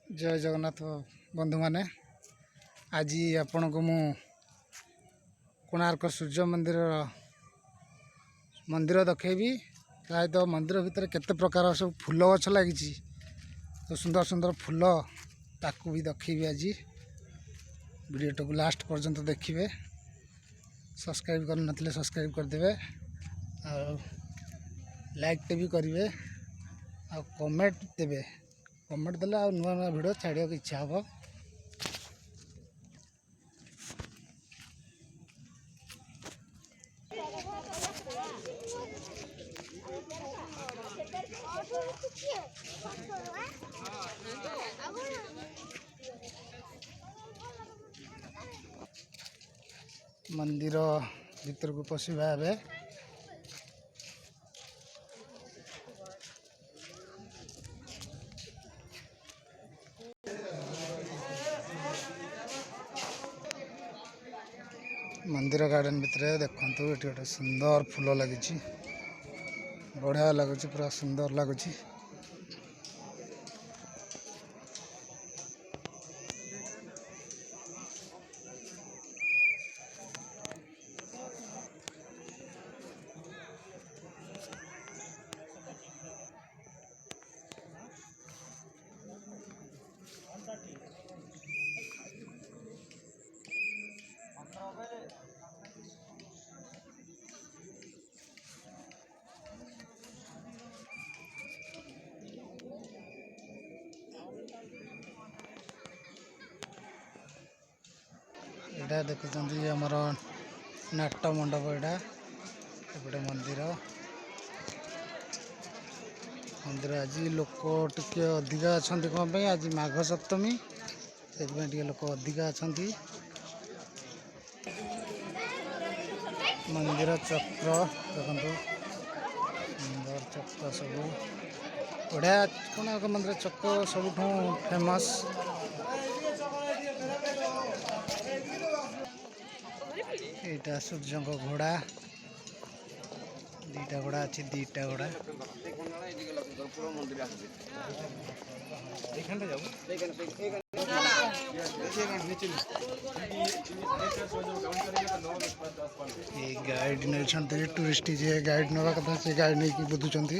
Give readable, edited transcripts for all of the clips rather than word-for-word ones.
जय जगन्नाथ बंधु माने आज आपण को मु कोणार्क सूर्य मंदिर देखी प्रायतः मंदिर भितर केते प्रकार सब फूल गछ लगी तो सुंदर सुंदर फूल ताकू भी देखी आज वीडियो को लास्ट पर्यंत देखिए। सब्सक्राइब कर नथिले सब्सक्राइब करदे लाइक टे भी करेंगे आ कमेंट देवे कमेंट देले आ नुआ नुआ वीडियो छाड़िया इच्छा हम। मंदिर भीतर को पशिबा है मंदिर गार्डन भितर देखु ये गोटे सुंदर फूल लगी बढ़िया लगुच पूरा सुंदर लगुच। एटा देखुं आमर नाट्य मंडप एटा एपटे मंदिर मंदिर आज लोक टिके अधिका अच्छा कौन आज माघ सप्तमी से लोक अधिका अच्छा। मंदिर चक्र देखो सुंदर चक्र सब बढ़िया कोणार्क मंदिर चक्र सब फेमस। एटा सूर्य घोड़ा दीटा घोड़ा अच्छी दीटा घोड़ा गाइड नहीं टूरिस्ट जे गाइड नवा कथा से गाइड नहीं की बुझुचंती।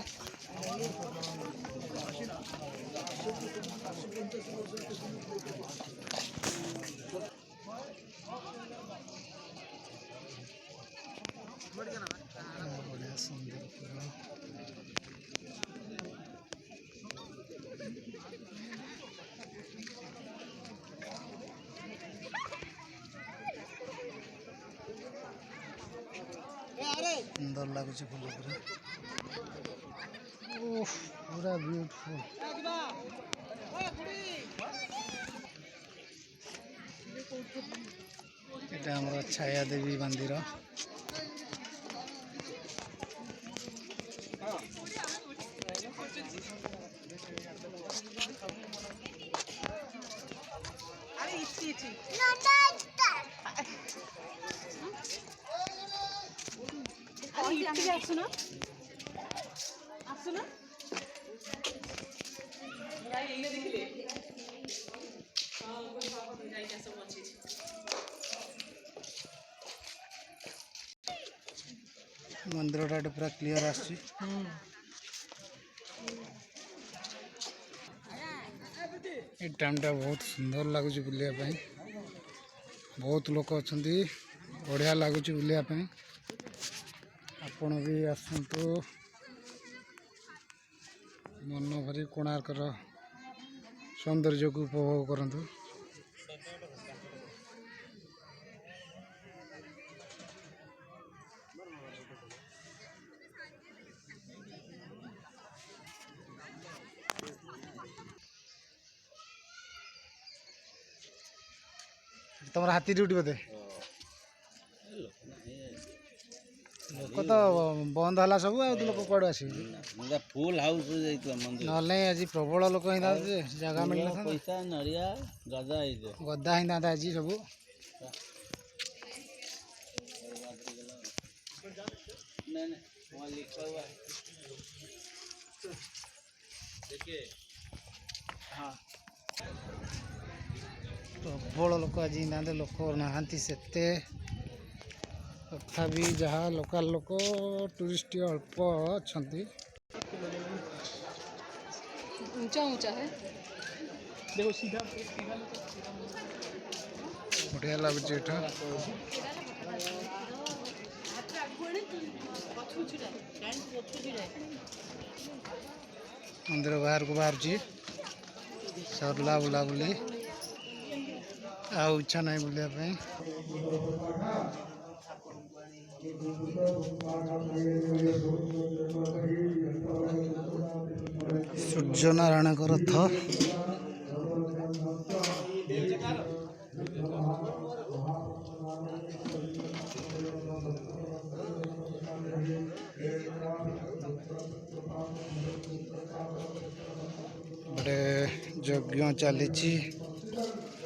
बढ़िया सुंदर सुंदर लगुच फूल पूरा ब्यूटीफुल। এটা আমরা ছায়া দেবী মন্দির मंदिर पूरा क्लियर आसी टाइम टा बहुत सुंदर लगुच बुलाया बहुत लोक अच्छा बढ़िया लगुच बुलाया आपण भी आसतु मन भरी कोणार्कर सौंदर्य को उपभोग करंतु। तुम हाथी ड्यूटी बोधे लोक तो बंद है सब लोक कौड़ आस फुल हाउस ना आज प्रबल लोक जगह मिलना पैसा नड़िया गदा गदा ही था आज सब देखिए हाँ प्रबल लोक आज ना लोक नहांती सेते तथापि जहाँ लोकल लोक टूरिस्ट अल्प अच्छा ऊंचा ऊंचा है। देखो सीधा बढ़िया लगुच एठा मंदिर बाहर को बाहर सरला बुलाबुली इच्छा नहीं बुलिया सूर्य नारायण रथ बड़े यज्ञ चली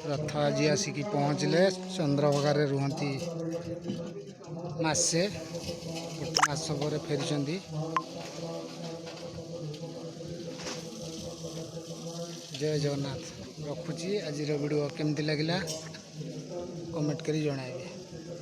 रथ आज आसिक पहुँचले चंद्रभागा रुहति मासे गोटे मास पर फेरी जय जगन्नाथ रखुची आज वीडियो केमती लगिला कमेंट करी जणाइबे।